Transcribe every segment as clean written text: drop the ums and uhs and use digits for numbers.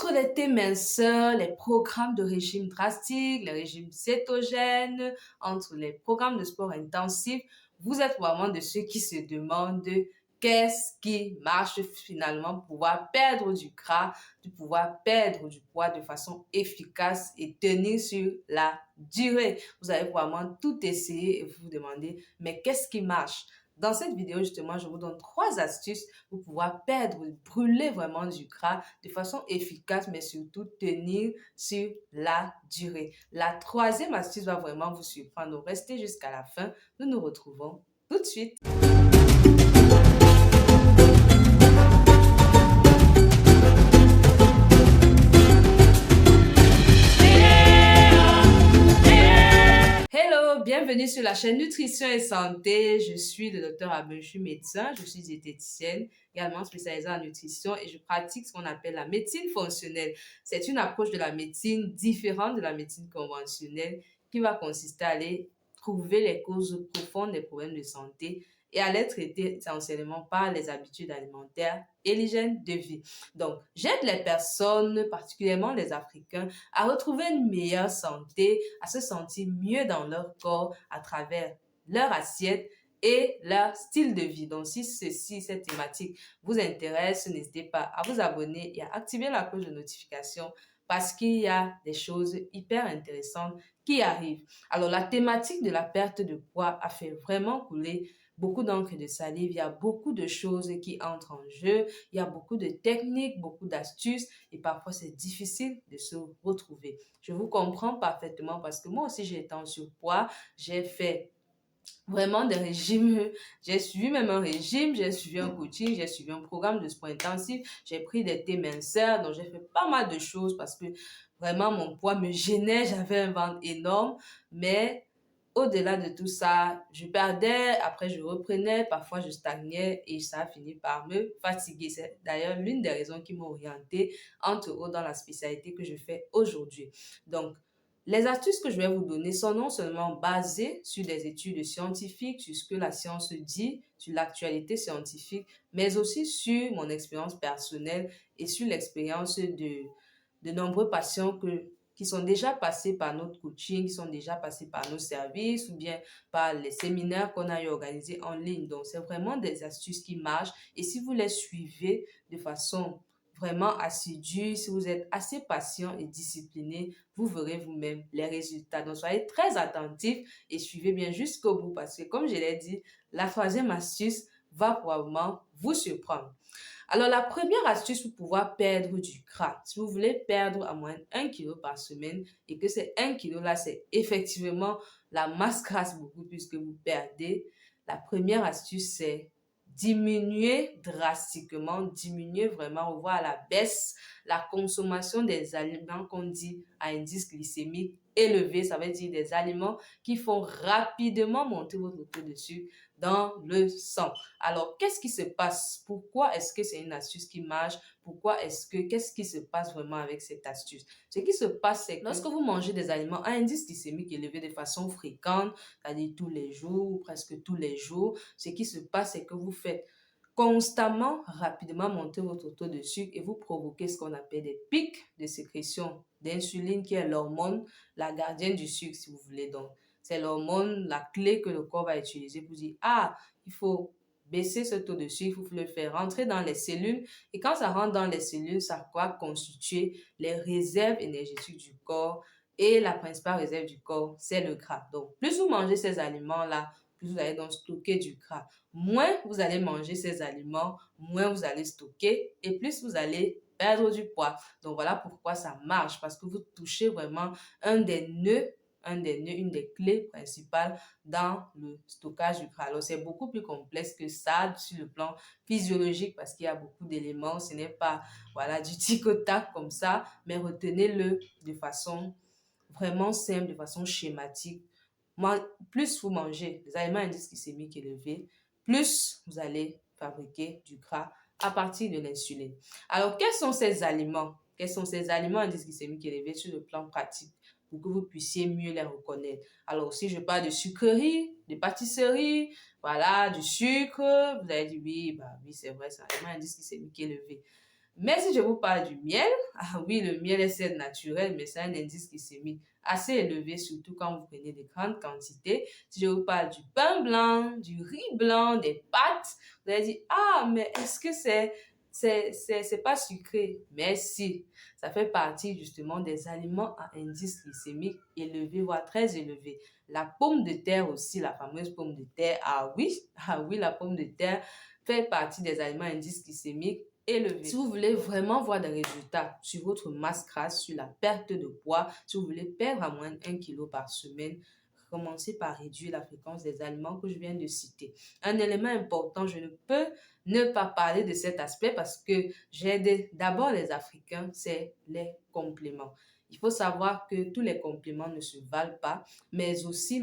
Entre les thés minceurs, les programmes de régime drastique, les régimes cétogènes, entre les programmes de sport intensif, vous êtes vraiment de ceux qui se demandent qu'est-ce qui marche finalement pour pouvoir perdre du gras, pour pouvoir perdre du poids de façon efficace et tenir sur la durée. Vous avez vraiment tout essayé et vous vous demandez, mais qu'est-ce qui marche? Dans cette vidéo, justement, je vous donne 3 astuces pour pouvoir perdre, brûler vraiment du gras de façon efficace, mais surtout tenir sur la durée. La troisième astuce va vraiment vous surprendre. Donc, restez jusqu'à la fin. Nous nous retrouvons tout de suite. Hello, bienvenue sur la chaîne Nutrition et Santé. Je suis le docteur Abel, je suis médecin, je suis diététicienne, également spécialisée en nutrition et je pratique ce qu'on appelle la médecine fonctionnelle. C'est une approche de la médecine différente de la médecine conventionnelle qui va consister à aller trouver les causes profondes des problèmes de santé et à les traiter essentiellement par les habitudes alimentaires et l'hygiène de vie. Donc, j'aide les personnes, particulièrement les Africains, à retrouver une meilleure santé, à se sentir mieux dans leur corps à travers leur assiette et leur style de vie. Donc, si cette thématique vous intéresse, n'hésitez pas à vous abonner et à activer la cloche de notification parce qu'il y a des choses hyper intéressantes qui arrivent. Alors, la thématique de la perte de poids a fait vraiment couler beaucoup d'encre de salive. Il y a beaucoup de choses qui entrent en jeu. Il y a beaucoup de techniques, beaucoup d'astuces et parfois c'est difficile de se retrouver. Je vous comprends parfaitement parce que moi aussi j'ai été en surpoids. J'ai fait vraiment des régimes. J'ai suivi même un régime, j'ai suivi un coaching, j'ai suivi un programme de sport intensif. J'ai pris des thés minceurs, donc j'ai fait pas mal de choses parce que vraiment mon poids me gênait. J'avais un ventre énorme, mais au-delà de tout ça, je perdais, après je reprenais, parfois je stagnais et ça a fini par me fatiguer. C'est d'ailleurs l'une des raisons qui m'a orientée, entre autres, dans la spécialité que je fais aujourd'hui. Donc, les astuces que je vais vous donner sont non seulement basées sur des études scientifiques, sur ce que la science dit, sur l'actualité scientifique, mais aussi sur mon expérience personnelle et sur l'expérience de nombreux patients qui sont déjà passés par notre coaching, qui sont déjà passés par nos services ou bien par les séminaires qu'on a eu organisés en ligne. Donc, c'est vraiment des astuces qui marchent. Et si vous les suivez de façon vraiment assidue, si vous êtes assez patient et discipliné, vous verrez vous-même les résultats. Donc, soyez très attentifs et suivez bien jusqu'au bout parce que, comme je l'ai dit, la troisième astuce va probablement vous surprendre. Alors, la première astuce pour pouvoir perdre du gras, si vous voulez perdre à moins 1 kg par semaine et que ces 1 kg là, c'est effectivement la masse grasse beaucoup plus que vous perdez, la première astuce, c'est diminuer drastiquement, diminuer vraiment, revoir à la baisse la consommation des aliments qu'on dit à indice glycémique élevé. Ça veut dire des aliments qui font rapidement monter votre taux de sucre dans le sang. Alors, qu'est-ce qui se passe? Pourquoi est-ce que c'est une astuce qui marche? Qu'est-ce qui se passe vraiment avec cette astuce? Ce qui se passe, c'est que lorsque vous mangez des aliments à indice glycémique élevé de façon fréquente, c'est-à-dire tous les jours ou presque tous les jours, ce qui se passe, c'est que vous faites constamment, rapidement monter votre taux de sucre et vous provoquez ce qu'on appelle des pics de sécrétion d'insuline qui est l'hormone, la gardienne du sucre si vous voulez. Donc, c'est l'hormone, la clé que le corps va utiliser pour dire, ah, il faut baisser ce taux de sucre, il faut le faire rentrer dans les cellules. Et quand ça rentre dans les cellules, ça va constituer les réserves énergétiques du corps. Et la principale réserve du corps, c'est le gras. Donc, plus vous mangez ces aliments-là, plus vous allez donc stocker du gras. Moins vous allez manger ces aliments, moins vous allez stocker et plus vous allez perdre du poids. Donc, voilà pourquoi ça marche, parce que vous touchez vraiment une des clés principales dans le stockage du gras. Alors, c'est beaucoup plus complexe que ça sur le plan physiologique parce qu'il y a beaucoup d'éléments. Ce n'est pas, voilà, du tic au tac comme ça, mais retenez-le de façon vraiment simple, de façon schématique. Plus vous mangez des aliments à indice glycémique élevé, plus vous allez fabriquer du gras à partir de l'insuline. Alors, quels sont ces aliments? Quels sont ces aliments à indice glycémique élevé sur le plan pratique pour que vous puissiez mieux les reconnaître? Alors, si je parle de sucreries, de pâtisseries, voilà, du sucre, vous allez dire oui, oui, c'est vrai, c'est un aliment à indice glycémique élevé. Mais si je vous parle du miel, ah oui, le miel est certes naturel, mais c'est un indice glycémique assez élevé, surtout quand vous prenez de grandes quantités. Si je vous parle du pain blanc, du riz blanc, des pâtes, vous allez dire, ah, mais est-ce que c'est pas sucré? Mais si, ça fait partie justement des aliments à indice glycémique élevé, voire très élevé. La pomme de terre aussi, la fameuse pomme de terre, ah oui, la pomme de terre fait partie des aliments à indice glycémique élevé. Si vous voulez vraiment voir des résultats sur votre masse grasse, sur la perte de poids, si vous voulez perdre à moins d'1 kg par semaine, commencez par réduire la fréquence des aliments que je viens de citer. Un élément important, je ne peux ne pas parler de cet aspect parce que j'aide d'abord les Africains, c'est les compléments. Il faut savoir que tous les compléments ne se valent pas, mais aussi,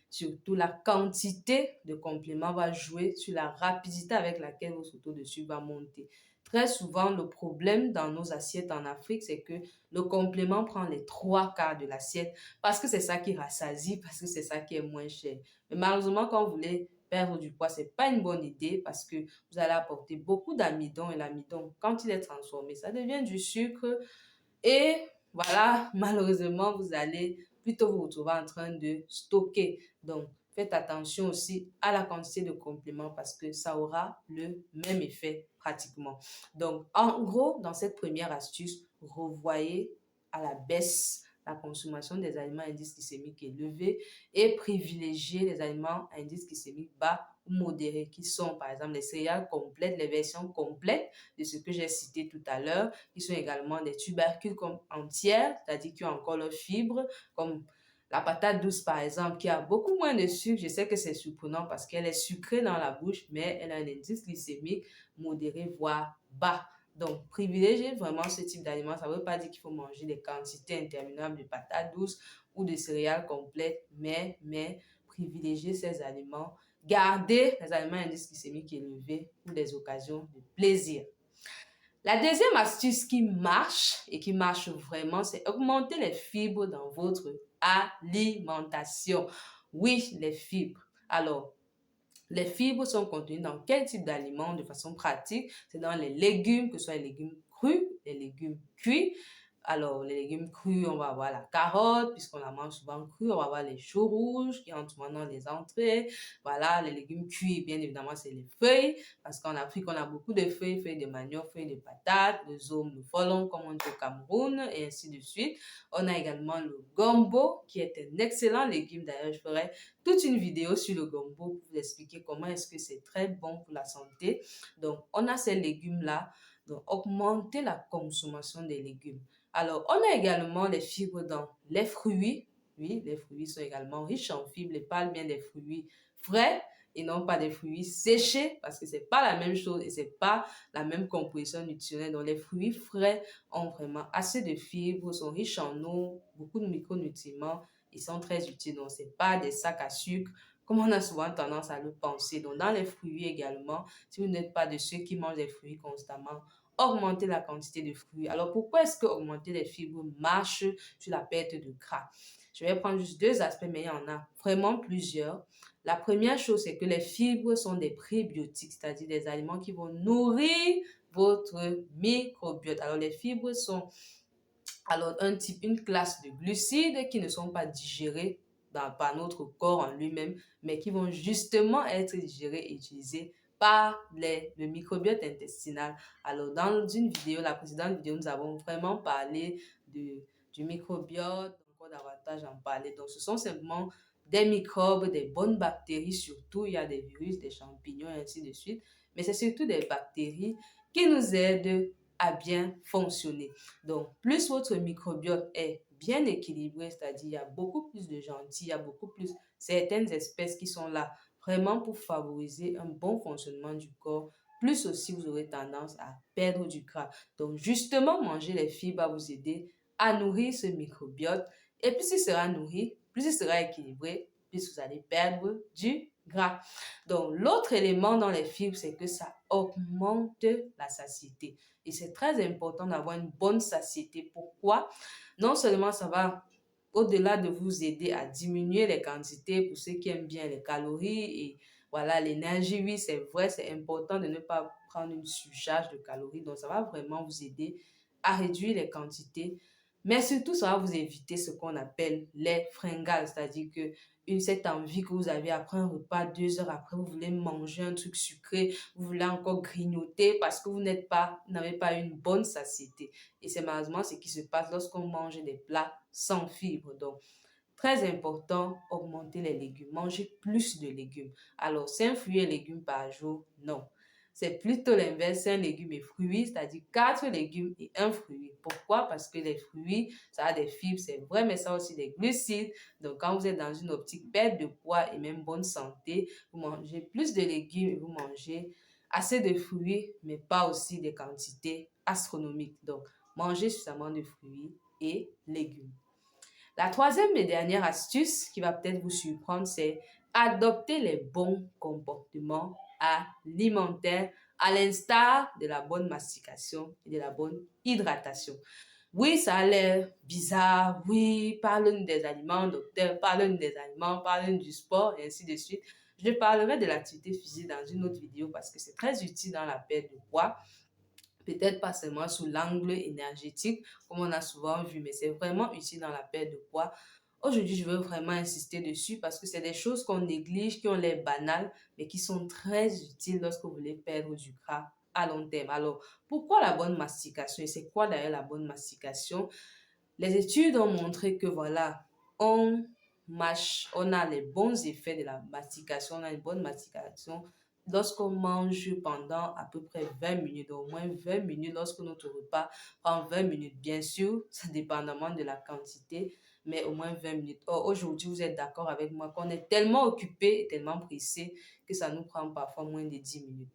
surtout la quantité de compléments va jouer sur la rapidité avec laquelle votre taux de sucre va monter. Très souvent, le problème dans nos assiettes en Afrique, c'est que le complément prend les 3/4 de l'assiette parce que c'est ça qui rassasie, parce que c'est ça qui est moins cher. Mais malheureusement, quand vous voulez perdre du poids, c'est pas une bonne idée parce que vous allez apporter beaucoup d'amidon et l'amidon, quand il est transformé, ça devient du sucre et voilà, malheureusement, vous allez plutôt vous retrouver en train de stocker. Donc, faites attention aussi à la quantité de compléments parce que ça aura le même effet pratiquement. Donc, en gros, dans cette première astuce, revoyez à la baisse la consommation des aliments à indice glycémique élevé et privilégiez les aliments à indice glycémique bas ou modéré qui sont par exemple les céréales complètes, les versions complètes de ce que j'ai cité tout à l'heure, qui sont également des tubercules comme entières, c'est-à-dire qui ont encore leurs fibres, comme la patate douce, par exemple, qui a beaucoup moins de sucre. Je sais que c'est surprenant parce qu'elle est sucrée dans la bouche, mais elle a un indice glycémique modéré, voire bas. Donc, privilégiez vraiment ce type d'aliments. Ça ne veut pas dire qu'il faut manger des quantités interminables de patates douces ou de céréales complètes, mais privilégiez ces aliments. Gardez les aliments à indice glycémique élevé pour des occasions de plaisir. La deuxième astuce qui marche et qui marche vraiment, c'est augmenter les fibres dans votre alimentation. Oui, les fibres. Alors, les fibres sont contenues dans quel type d'aliments de façon pratique? C'est dans les légumes, que ce soit les légumes crus, les légumes cuits. Alors, les légumes crus, on va avoir la carotte, puisqu'on la mange souvent crue. On va avoir les choux rouges qui entrent souvent dans les entrées. Voilà, les légumes cuits, bien évidemment, c'est les feuilles. Parce qu'en Afrique, on a beaucoup de feuilles, feuilles de manioc, feuilles de patates, le zome, le folon, comme on dit au Cameroun, et ainsi de suite. On a également le gombo, qui est un excellent légume. D'ailleurs, je ferai toute une vidéo sur le gombo pour vous expliquer comment est-ce que c'est très bon pour la santé. Donc, on a ces légumes-là. Donc, augmenter la consommation des légumes. Alors, on a également les fibres dans les fruits. Oui, les fruits sont également riches en fibres. Je parle bien des fruits frais et non pas des fruits séchés parce que c'est pas la même chose et c'est pas la même composition nutritionnelle. Donc, les fruits frais ont vraiment assez de fibres, sont riches en eau, beaucoup de micronutriments. Ils sont très utiles. Donc, c'est pas des sacs à sucre comme on a souvent tendance à le penser. Donc, dans les fruits également, si vous n'êtes pas de ceux qui mangent des fruits constamment, augmenter la quantité de fruits. Alors, pourquoi est-ce que augmenter les fibres marche sur la perte de gras? Je vais prendre juste deux aspects, mais il y en a vraiment plusieurs. La première chose, c'est que les fibres sont des prébiotiques, c'est-à-dire des aliments qui vont nourrir votre microbiote. Alors, les fibres sont une classe de glucides qui ne sont pas digérés par notre corps en lui-même, mais qui vont justement être digérés et utilisés par le microbiote intestinal. Alors, dans une vidéo, la précédente vidéo, nous avons vraiment parlé du microbiote, encore davantage en parler. Donc, ce sont simplement des microbes, des bonnes bactéries surtout. Il y a des virus, des champignons et ainsi de suite. Mais c'est surtout des bactéries qui nous aident à bien fonctionner. Donc, plus votre microbiote est bien équilibré, c'est-à-dire il y a beaucoup plus de gentils, il y a beaucoup plus certaines espèces qui sont là vraiment pour favoriser un bon fonctionnement du corps, plus aussi vous aurez tendance à perdre du gras. Donc, justement, manger les fibres va vous aider à nourrir ce microbiote. Et plus il sera nourri, plus il sera équilibré, plus vous allez perdre du gras. Donc, l'autre élément dans les fibres, c'est que ça augmente la satiété. Et c'est très important d'avoir une bonne satiété. Pourquoi? Non seulement ça va, au-delà de vous aider à diminuer les quantités pour ceux qui aiment bien les calories et voilà, l'énergie, oui, c'est vrai, c'est important de ne pas prendre une surcharge de calories. Donc, ça va vraiment vous aider à réduire les quantités, mais surtout, ça va vous éviter ce qu'on appelle les fringales, c'est-à-dire que cette envie que vous avez après un repas, 2 heures après, vous voulez manger un truc sucré, vous voulez encore grignoter parce que vous n'avez pas une bonne satiété. Et c'est malheureusement ce qui se passe lorsqu'on mange des plats sans fibres. Donc, très important, augmenter les légumes, manger plus de légumes. Alors, 5 fruits et légumes par jour, non. C'est plutôt l'inverse, 5 légumes et fruits, c'est-à-dire 4 légumes et un fruit. Pourquoi? Parce que les fruits, ça a des fibres, c'est vrai, mais ça a aussi des glucides. Donc, quand vous êtes dans une optique perte de poids et même bonne santé, vous mangez plus de légumes et vous mangez assez de fruits, mais pas aussi des quantités astronomiques. Donc, mangez suffisamment de fruits et légumes. La troisième et dernière astuce qui va peut-être vous surprendre, c'est adopter les bons comportements alimentaires à l'instar de la bonne mastication et de la bonne hydratation. Oui, ça a l'air bizarre. Oui, parle-nous des aliments, docteur, parle-nous des aliments, parle-nous du sport et ainsi de suite. Je parlerai de l'activité physique dans une autre vidéo parce que c'est très utile dans la perte de poids. Peut-être pas seulement sous l'angle énergétique, comme on a souvent vu, mais c'est vraiment utile dans la perte de poids. Aujourd'hui, je veux vraiment insister dessus parce que c'est des choses qu'on néglige, qui ont l'air banales, mais qui sont très utiles lorsque vous voulez perdre du gras à long terme. Alors, pourquoi la bonne mastication? Et c'est quoi d'ailleurs la bonne mastication? Les études ont montré que voilà, on mâche, on a les bons effets de la mastication, on a une bonne mastication lorsqu'on mange pendant à peu près 20 minutes, au moins 20 minutes, lorsque notre repas prend 20 minutes, bien sûr, ça dépendamment de la quantité, mais au moins 20 minutes. Or, aujourd'hui, vous êtes d'accord avec moi qu'on est tellement occupé et tellement pressé que ça nous prend parfois moins de 10 minutes.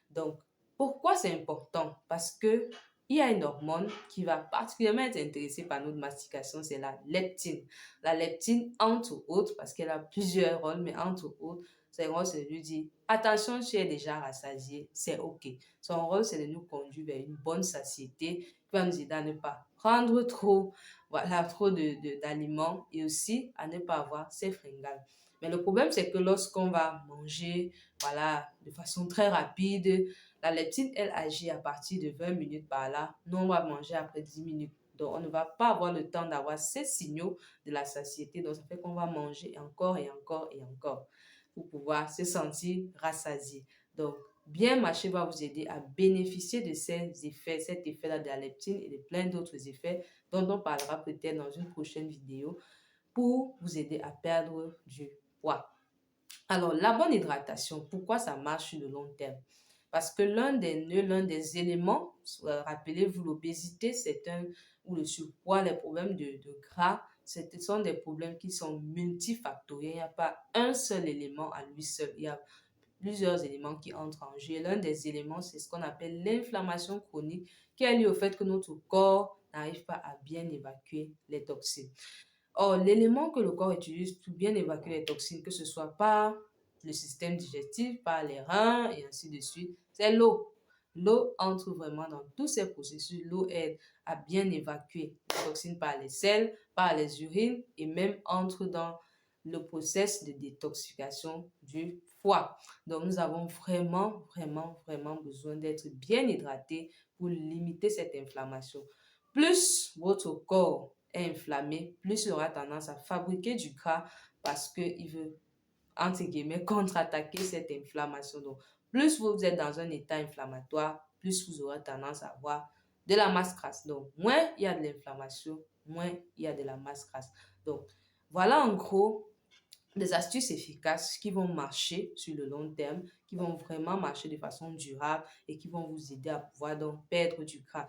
Donc, pourquoi c'est important? Parce que il y a une hormone qui va particulièrement être intéressée par notre mastication, c'est la leptine. La leptine, entre autres, parce qu'elle a plusieurs rôles, mais entre autres, son rôle, c'est de nous dire, attention, tu es déjà rassasié, c'est OK. Son rôle, c'est de nous conduire vers une bonne satiété, qui va nous aider à ne pas prendre trop, voilà, trop d'aliments et aussi à ne pas avoir ces fringales. Mais le problème, c'est que lorsqu'on va manger, voilà, de façon très rapide, la leptine, elle agit à partir de 20 minutes par là. Nous, on va manger après 10 minutes. Donc, on ne va pas avoir le temps d'avoir ces signaux de la satiété. Donc, ça fait qu'on va manger encore et encore et encore pour pouvoir se sentir rassasié. Donc, bien mâcher va vous aider à bénéficier de ces effets, cet effet-là de la leptine et de plein d'autres effets dont on parlera peut-être dans une prochaine vidéo pour vous aider à perdre du poids. Alors, la bonne hydratation, pourquoi ça marche sur le long terme? Parce que l'un des nœuds, l'un des éléments, rappelez-vous, l'obésité, ou le surpoids, les problèmes de gras, ce sont des problèmes qui sont multifactoriels. Il n'y a pas un seul élément à lui seul. Il y a plusieurs éléments qui entrent en jeu. L'un des éléments, c'est ce qu'on appelle l'inflammation chronique, qui est liée au fait que notre corps n'arrive pas à bien évacuer les toxines. Or, l'élément que le corps utilise pour bien évacuer les toxines, que ce soit par le système digestif, par les reins et ainsi de suite, c'est l'eau. L'eau entre vraiment dans tous ces processus. L'eau aide à bien évacuer les toxines par les selles, par les urines et même entre dans le processus de détoxification du foie. Donc, nous avons vraiment besoin d'être bien hydratés pour limiter cette inflammation. Plus votre corps est inflammé, plus il aura tendance à fabriquer du gras parce qu'il veut, entre guillemets, contre-attaquer cette inflammation. Donc, plus vous êtes dans un état inflammatoire, plus vous aurez tendance à avoir de la masse grasse. Donc, moins il y a de l'inflammation, moins il y a de la masse grasse. Donc, voilà en gros des astuces efficaces qui vont marcher sur le long terme, qui vont vraiment marcher de façon durable et qui vont vous aider à pouvoir donc perdre du gras.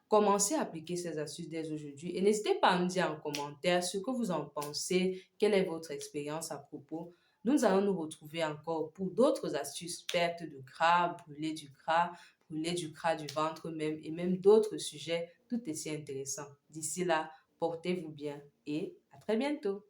Commencez à appliquer ces astuces dès aujourd'hui et n'hésitez pas à me dire en commentaire ce que vous en pensez, quelle est votre expérience à propos. Nous allons nous retrouver encore pour d'autres astuces, perte de gras, brûler du gras du ventre même et même d'autres sujets tout aussi intéressants. D'ici là, portez-vous bien et à très bientôt.